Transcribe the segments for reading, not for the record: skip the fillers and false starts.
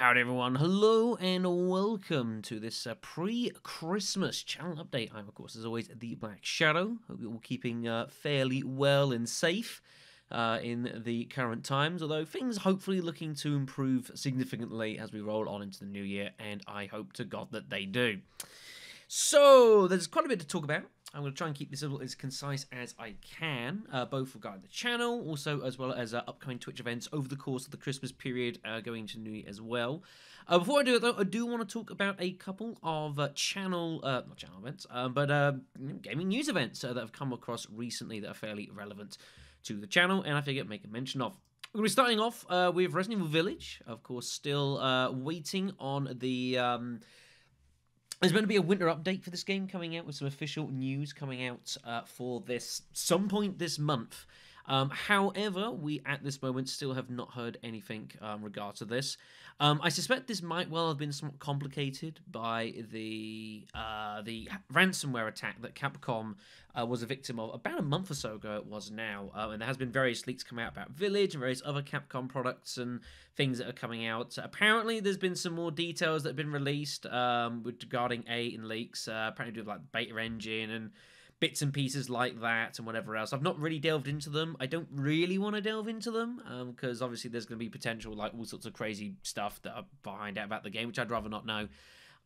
Howdy everyone, hello and welcome to this pre-Christmas channel update. I'm of course as always the Black Shadow. Hope you're all keeping fairly well and safe in the current times, although things hopefully looking to improve significantly as we roll on into the new year, and I hope to God that they do. So there's quite a bit to talk about. I'm going to try and keep this as concise as I can, both regarding the channel, also as well as upcoming Twitch events over the course of the Christmas period, going into New Year as well. Before I do it though, I do want to talk about a couple of not channel events, but gaming news events that have come across recently that are fairly relevant to the channel, and I figure make a mention of. We're going to be starting off with Resident Evil Village, of course, still waiting on the... There's going to be a winter update for this game coming out with some official news coming out for this some point this month. However, we at this moment still have not heard anything regard to this. I suspect this might well have been somewhat complicated by the ransomware attack that Capcom was a victim of about a month or so ago. It was now, and there has been various leaks coming out about Village and various other Capcom products and things that are coming out. Apparently, there's been some more details that have been released regarding in leaks. Apparently, do with like beta engine and bits and pieces like that and whatever else. I've not really delved into them. I don't really want to delve into them because obviously there's going to be potential like all sorts of crazy stuff that are behind out about the game, which I'd rather not know.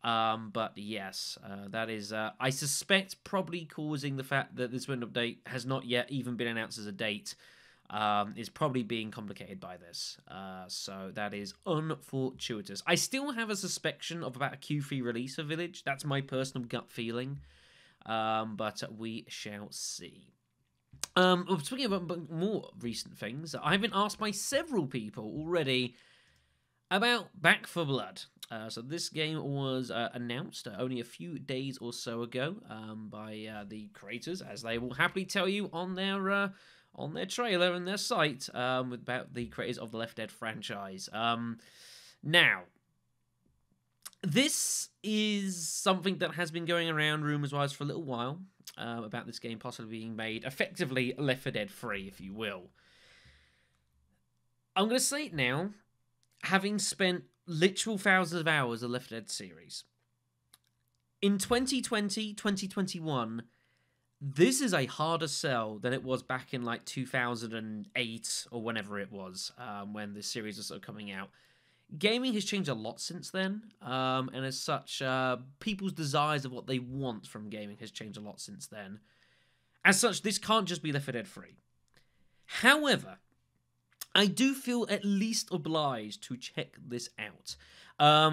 But yes, that is, I suspect, probably causing the fact that this window update has not yet even been announced as a date is probably being complicated by this. So that is unfortuitous. I still have a suspicion of about a Q3 release of Village. That's my personal gut feeling. But we shall see. Speaking about more recent things, I've been asked by several people already about Back 4 Blood. So this game was announced only a few days or so ago by the creators, as they will happily tell you on their trailer and their site about the creators of the Left 4 Dead franchise. Now, this is something that has been going around rumours-wise for a little while about this game possibly being made effectively Left 4 Dead 3, if you will. I'm going to say it now, having spent literal thousands of hours of Left 4 Dead series. In 2020, 2021, this is a harder sell than it was back in like 2008 or whenever it was when the series was sort of coming out. Gaming has changed a lot since then, and as such, people's desires of what they want from gaming has changed a lot since then. As such, this can't just be Left 4 Dead 3. However, I do feel at least obliged to check this out.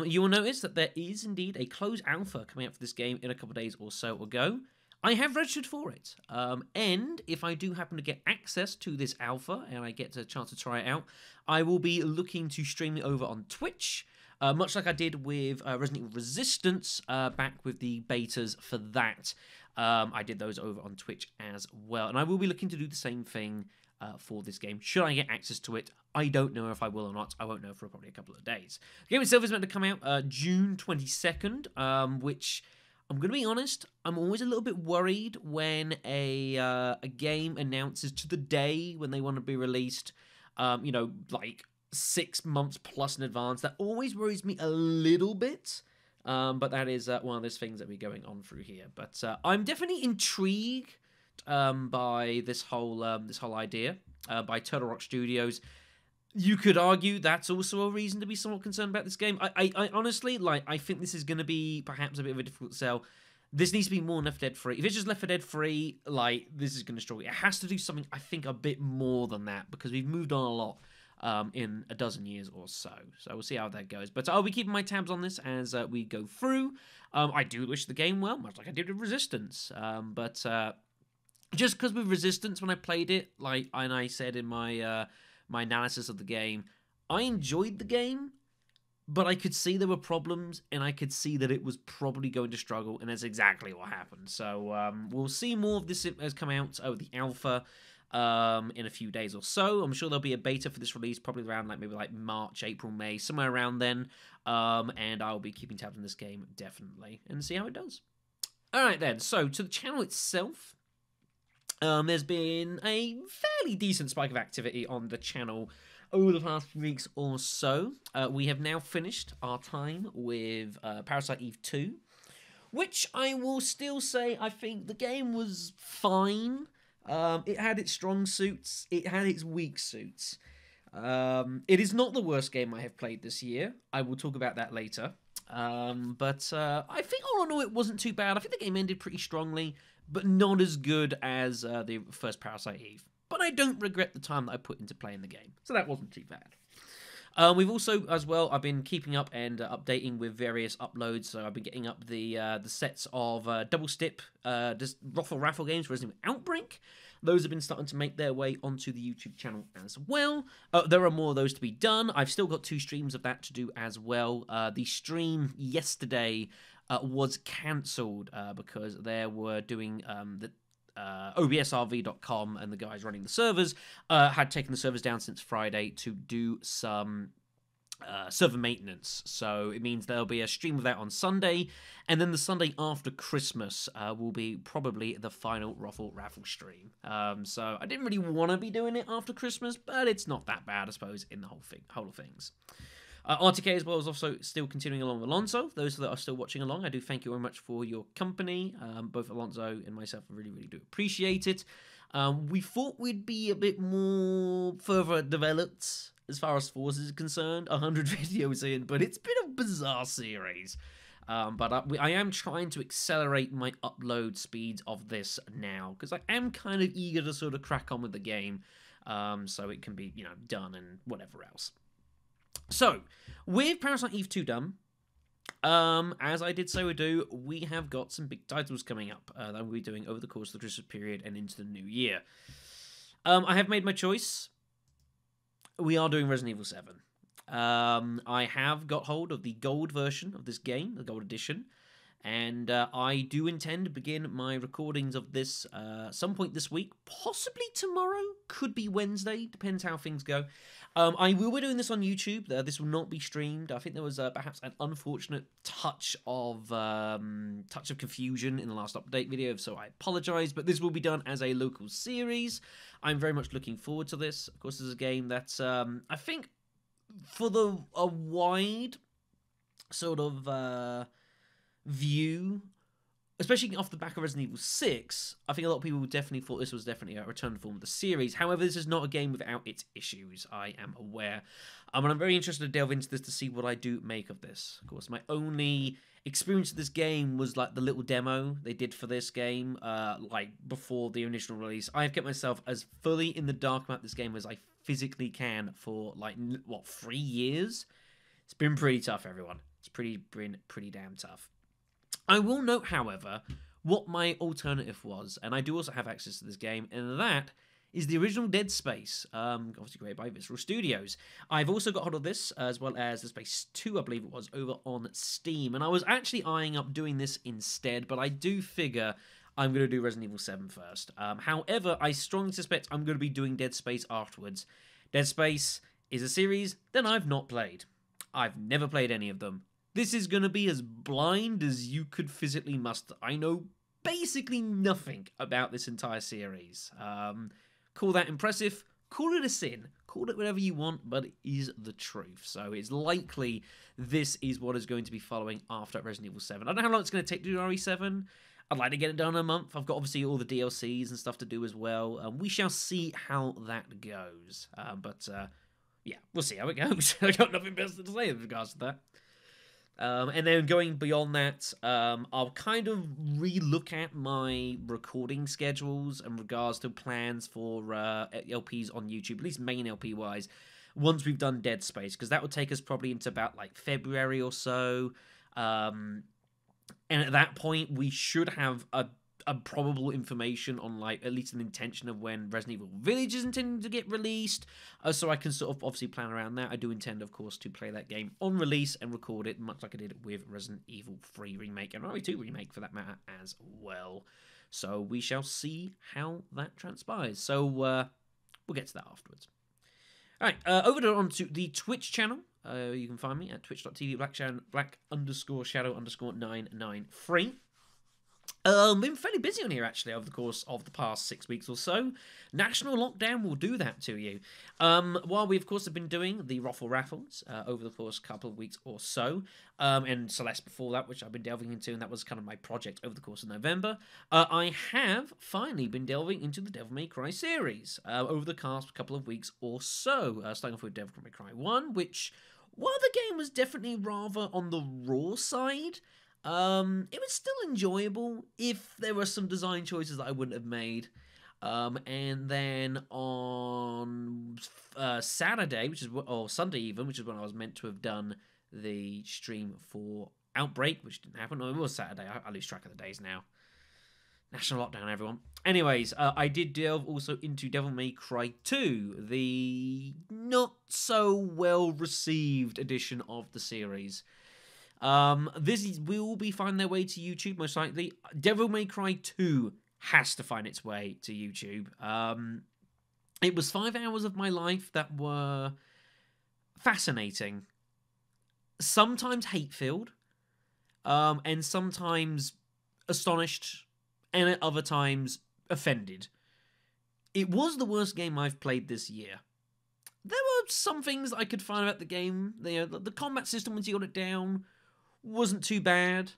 You will notice that there is indeed a closed alpha coming out for this game in a couple of days or so ago. I have registered for it, and if I do happen to get access to this alpha and I get a chance to try it out, I will be looking to stream it over on Twitch, much like I did with Resident Evil Resistance back with the betas for that. I did those over on Twitch as well, and I will be looking to do the same thing for this game. Should I get access to it? I don't know if I will or not. I won't know for probably a couple of days. The game itself is meant to come out June 22nd, which... I'm going to be honest, I'm always a little bit worried when a game announces to the day when they want to be released, you know, like 6 months plus in advance. That always worries me a little bit, but that is one of those things that we're going on through here. But I'm definitely intrigued by this whole idea by Turtle Rock Studios. You could argue that's also a reason to be somewhat concerned about this game. I honestly, like, I think this is going to be perhaps a bit of a difficult sell. This needs to be more Left 4 Dead 3. If it's just Left 4 Dead 3, like, this is going to struggle. It has to do something, I think, a bit more than that, because we've moved on a lot in a dozen years or so. So we'll see how that goes. But I'll be keeping my tabs on this as we go through. I do wish the game well, much like I did with Resistance. But just because with Resistance, when I played it, like, and I said in my... my analysis of the game, I enjoyed the game, but I could see there were problems, and I could see that it was probably going to struggle, and that's exactly what happened. So we'll see more of this as come out over the alpha in a few days or so. I'm sure there'll be a beta for this release, probably around maybe March, April, May, somewhere around then, and I'll be keeping tabs on this game, definitely, and see how it does. Alright then, so to the channel itself, there's been a fairly decent spike of activity on the channel over the past few weeks or so, we have now finished our time with Parasite Eve 2, which I will still say I think the game was fine. It had its strong suits, it had its weak suits. It is not the worst game I have played this year. I will talk about that later. But I think all in all it wasn't too bad. I think the game ended pretty strongly, but not as good as the first Parasite Eve. But I don't regret the time that I put into playing the game, so that wasn't too bad. We've also, as well, I've been keeping up and updating with various uploads. So I've been getting up the sets of Double Stip, ROFL Raffle games, Resident Evil Outbreak. Those have been starting to make their way onto the YouTube channel as well. There are more of those to be done. I've still got 2 streams of that to do as well. The stream yesterday was cancelled because they were doing the obsrv.com, and the guys running the servers had taken the servers down since Friday to do some server maintenance. So it means there'll be a stream of that on Sunday, and then the Sunday after Christmas will be probably the final ROFL Raffle stream. So I didn't really want to be doing it after Christmas, but it's not that bad, I suppose, in the whole of things. RTK as well is also still continuing along with Alonso. Those that are still watching along, I do thank you very much for your company. Both Alonso and myself really, really do appreciate it. We thought we'd be a bit more further developed as far as Forces is concerned, 100 videos in, but it's been a bizarre series. But I am trying to accelerate my upload speeds of this now, because I am kind of eager to sort of crack on with the game, so it can be, done and whatever else. So, with Parasite Eve 2 done, as I did say we do, we have got some big titles coming up that we'll be doing over the course of the Christmas period and into the new year. I have made my choice. We are doing Resident Evil 7. I have got hold of the gold version of this game, the gold edition, and I do intend to begin my recordings of this some point this week, possibly tomorrow, could be Wednesday, depends how things go. I will be doing this on YouTube. This will not be streamed. I think there was perhaps an unfortunate touch of confusion in the last update video, so I apologise, but this will be done as a local series. I'm very much looking forward to this. Of course, this is a game that's, I think, for a wide sort of view, especially off the back of Resident Evil 6, I think a lot of people definitely thought this was definitely a return to form of the series. However, this is not a game without its issues, I am aware. And I'm very interested to delve into this to see what I do make of this. Of course, my only experience of this game was like the little demo they did for this game, like before the initial release. I've kept myself as fully in the dark about this game as I physically can for like, 3 years? It's been pretty tough, everyone. It's been pretty damn tough. I will note, however, what my alternative was, and I do also have access to this game, and that is the original Dead Space, obviously created by Visceral Studios. I've also got hold of this, as well as Dead Space 2, I believe it was, over on Steam, and I was actually eyeing up doing this instead, but I do figure I'm going to do Resident Evil 7 first. However, I strongly suspect I'm going to be doing Dead Space afterwards. Dead Space is a series that I've not played. I've never played any of them. This is going to be as blind as you could physically muster. I know basically nothing about this entire series. Call that impressive, call it a sin, call it whatever you want, but it is the truth. So it's likely this is what is going to be following after Resident Evil 7. I don't know how long it's going to take to do RE7. I'd like to get it done in a month. I've got obviously all the DLCs and stuff to do as well. We shall see how that goes. Yeah, we'll see how it goes. I got nothing better to say in regards to that. And then going beyond that, I'll kind of re-look at my recording schedules in regards to plans for LPs on YouTube, at least main LP-wise, once we've done Dead Space, because that would take us probably into about like February or so. And at that point, we should have a probable information on like at least an intention of when Resident Evil Village is intending to get released, so I can sort of obviously plan around that. I do intend, of course, to play that game on release and record it, much like I did with Resident Evil 3 Remake and RE2 Remake for that matter as well. So we shall see how that transpires. So we'll get to that afterwards. All right, over on to the Twitch channel. You can find me at twitch.tv black_shadow_993. Been fairly busy on here, actually, over the course of the past 6 weeks or so. National lockdown will do that to you. While we, of course, have been doing the ROFL Raffles over the course couple of weeks or so, and Celeste before that, which I've been delving into, and that was kind of my project over the course of November, I have finally been delving into the Devil May Cry series over the past couple of weeks or so, starting off with Devil May Cry 1, which, while the game was definitely rather on the raw side, it was still enjoyable if there were some design choices that I wouldn't have made. And then on Saturday, or Sunday even, which is when I was meant to have done the stream for Outbreak, which didn't happen. No, it was Saturday. I lose track of the days now. National lockdown, everyone. Anyways, I did delve also into Devil May Cry 2, the not so well received edition of the series. This will be finding their way to YouTube, most likely. Devil May Cry 2 has to find its way to YouTube. It was 5 hours of my life that were fascinating. Sometimes hate-filled, and sometimes astonished, and at other times offended. It was the worst game I've played this year. There were some things I could find about the game. The combat system, once you got it down, wasn't too bad.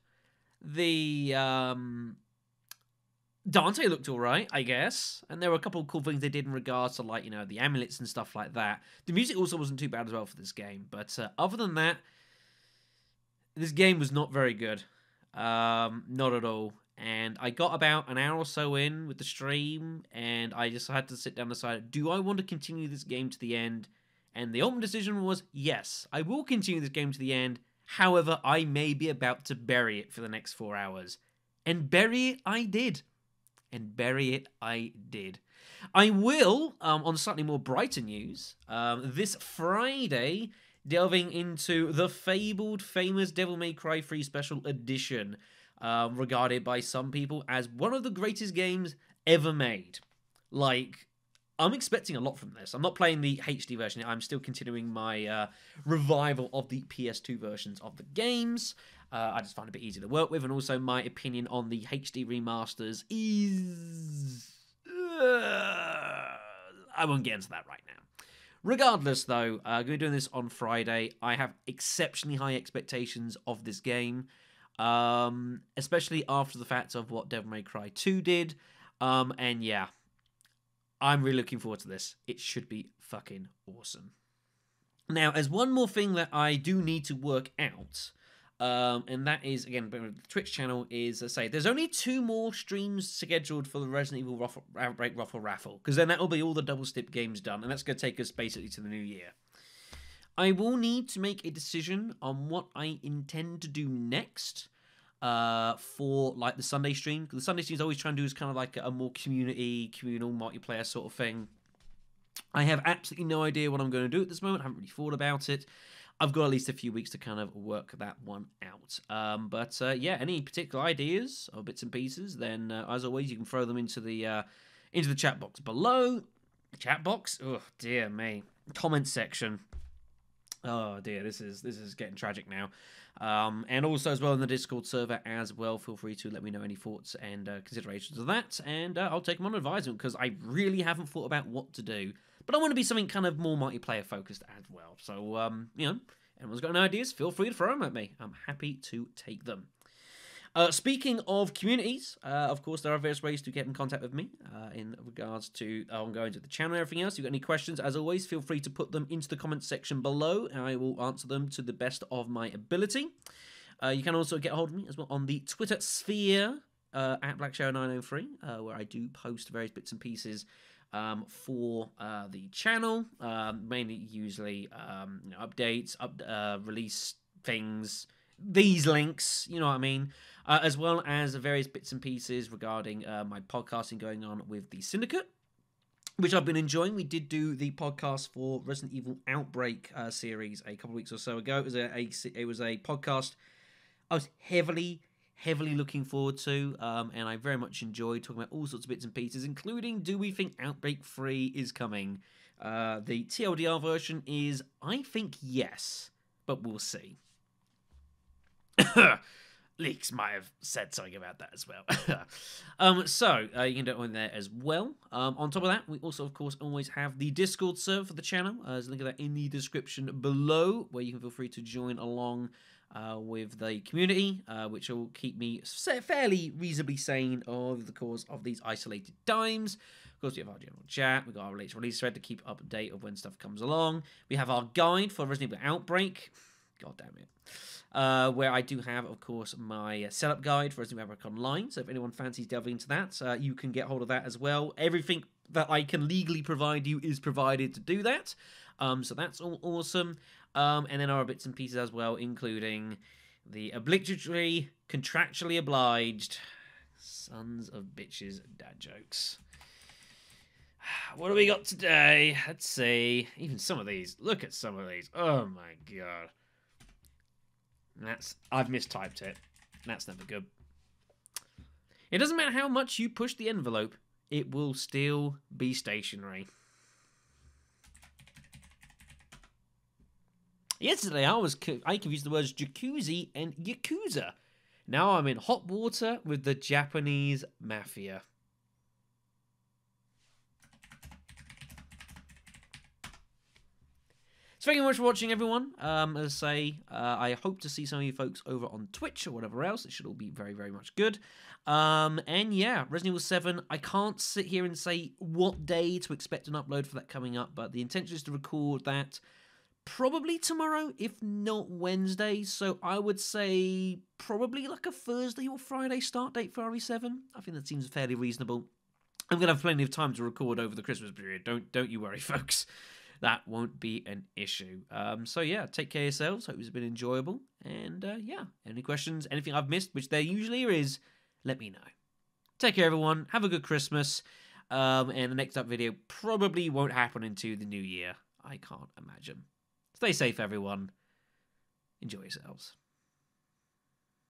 The Dante looked alright, I guess. And there were a couple of cool things they did in regards to, like, the amulets and stuff like that. The music also wasn't too bad as well for this game. But other than that, this game was not very good. Not at all. And I got about an hour or so in with the stream, and I just had to sit down and decide, do I want to continue this game to the end? And the ultimate decision was, yes, I will continue this game to the end. However, I may be about to bury it for the next 4 hours. And bury it I did. And bury it I did. I will, on slightly more brighter news, this Friday, delving into the fabled, famous Devil May Cry 3 Special Edition, regarded by some people as one of the greatest games ever made. Like, I'm expecting a lot from this. I'm not playing the HD version. I'm still continuing my revival of the PS2 versions of the games. I just find it a bit easier to work with, and also my opinion on the HD remasters is... I won't get into that right now. Regardless, though, I'm going to be doing this on Friday. I have exceptionally high expectations of this game, especially after the fact of what Devil May Cry 2 did. And yeah, I'm really looking forward to this. It should be fucking awesome. Now, as one more thing that I do need to work out, and that is, again, the Twitch channel is, I say, there's only 2 more streams scheduled for the Resident Evil Outbreak Ruffle Raffle, because then that will be all the double stip games done, and that's going to take us basically to the new year. I will need to make a decision on what I intend to do next for, like, the Sunday stream, because the Sunday stream is always trying to do is kind of like a more communal multiplayer sort of thing. I have absolutely no idea what I'm going to do at this moment. I haven't really thought about it. I've got at least a few weeks to kind of work that one out. But yeah, any particular ideas or bits and pieces, then as always, you can throw them into the chat box below. Chat box? Oh dear me. Comment section. Oh dear, this is getting tragic now. And also as well in the Discord server as well. Feel free to let me know any thoughts and considerations of that, and I'll take them on advisement, because I really haven't thought about what to do. But I want to be something kind of more multiplayer focused as well. So, anyone's got any ideas, feel free to throw them at me. I'm happy to take them. Speaking of communities, of course, there are various ways to get in contact with me in regards to ongoing to the channel and everything else. If you've got any questions, as always, feel free to put them into the comments section below, and I will answer them to the best of my ability. You can also get a hold of me as well on the Twitter sphere at BlackShadow903, where I do post various bits and pieces for the channel, mainly usually updates, release things, these links, you know what I mean, as well as various bits and pieces regarding my podcasting going on with the Syndicate, which I've been enjoying. We did do the podcast for Resident Evil Outbreak series a couple of weeks or so ago. It was a podcast I was heavily looking forward to, and I very much enjoyed talking about all sorts of bits and pieces, including, do we think Outbreak 3 is coming? The TLDR version is, I think, yes, but we'll see. leaks might have said something about that as well. So you can do it on there as well. On top of that, we also, of course, always have the Discord server for the channel. There's a link of that in the description below, where you can feel free to join along with the community, which will keep me fairly reasonably sane over the course of these isolated times. Of course, we have our general chat. We've got our latest release thread to keep up to date of when stuff comes along. We have our guide for Resident Evil Outbreak. God damn it. Where I do have, of course, my setup guide for Resident Evil Outbreak Online. So if anyone fancies delving into that, you can get hold of that as well. Everything that I can legally provide you is provided to do that. So that's all awesome. And then our bits and pieces as well, including the obligatory, contractually obliged sons of bitches dad jokes. What do we got today? Let's see. Even some of these. Look at some of these. Oh my god. I've mistyped it. That's never good. It doesn't matter how much you push the envelope, it will still be stationary. Yesterday, I confused the words jacuzzi and yakuza. Now I'm in hot water with the Japanese mafia. So thank you very much for watching, everyone. As I say, I hope to see some of you folks over on Twitch or whatever else. It should all be very, very much good. And yeah, Resident Evil 7, I can't sit here and say what day to expect an upload for that coming up, but the intention is to record that probably tomorrow, if not Wednesday. So I would say probably like a Thursday or Friday start date for RE7. I think that seems fairly reasonable. I'm going to have plenty of time to record over the Christmas period. Don't you worry, folks. That won't be an issue. So yeah, take care of yourselves. Hope it's been enjoyable. And yeah, any questions, anything I've missed, which there usually is, let me know. Take care, everyone. Have a good Christmas. And the next up video probably won't happen into the new year. I can't imagine. Stay safe, everyone. Enjoy yourselves.